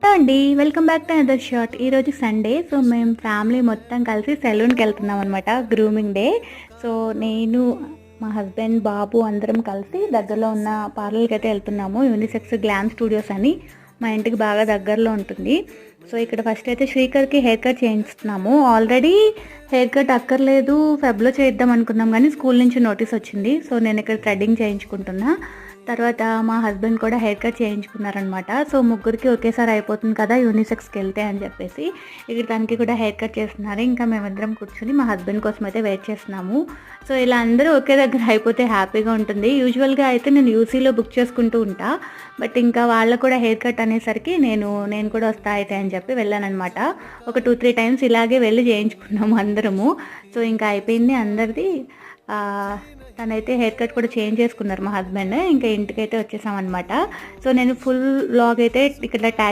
Hello అండి. Welcome back to another shot. ఈరోజు Sunday. So, మేము ఫ్యామిలీ మొత్తం కలిసి సెలూన్‌కెళ్తున్నాం అనమాట. Grooming day. సో, నేను, మా హస్బెండ్, బాబు అందరం కలిసి దగ్గరలో ఉన్న పార్లర్‌కైతే వెళ్తున్నాము. యూనిసెక్స్ గ్లామ్ స్టూడియోస్ అని మా ఇంటికి బాగా దగ్గరలో ఉంటుంది. సో, ఇక్కడ ఫస్ట్ అయితే శ్రీకర్‌కి హెయిర్ కట్ చేయిస్తున్నాము. ఆల్రెడీ హెయిర్ కట్ అక్కర్లేదు, ఫెబ్‌లో చేయిద్దాం అనుకున్నాం కానీ స్కూల్ నుంచి నోటీస్ వచ్చింది. సో, నేను ఇక్కడ థ్రెడ్డింగ్ చేయించుకుంటున్నా. తర్వాత మా హస్బెండ్ కూడా హెయిర్ కట్ చేయించుకున్నారనమాట. సో, ముగ్గురికి ఒకేసారి అయిపోతుంది కదా యూనిసెక్స్‌కి వెళ్తే అని చెప్పేసి ఇక్కడ తనకి కూడా హెయిర్ కట్ చేస్తున్నారు. ఇంకా మేమందరం కూర్చొని మా హస్బెండ్ కోసం అయితే వెయిట్ చేస్తున్నాము. సో, ఇలా అందరూ ఒకే దగ్గర అయిపోతే హ్యాపీగా ఉంటుంది. యూజువల్గా అయితే నేను యూసీలో బుక్ చేసుకుంటూ ఉంటా. బట్ ఇంకా వాళ్ళకు కూడా హెయిర్ కట్ అనేసరికి నేను కూడా వస్తా అయితే అని చెప్పి వెళ్ళానమాట. ఒక 2-3 టైమ్స్ ఇలాగే వెళ్ళి చేయించుకున్నాము అందరము. సో, ఇంకా అయిపోయింది అందరిది. తనైతే హెయిర్ కట్ కూడా చేంజ్ చేసుకున్నారు మా హస్బెండ్. ఇంకా ఇంటికైతే వచ్చేసామన్నమాట. సో, నేను ఫుల్ వ్లాగ్ అయితే ఇక్కడ ట్యాగ్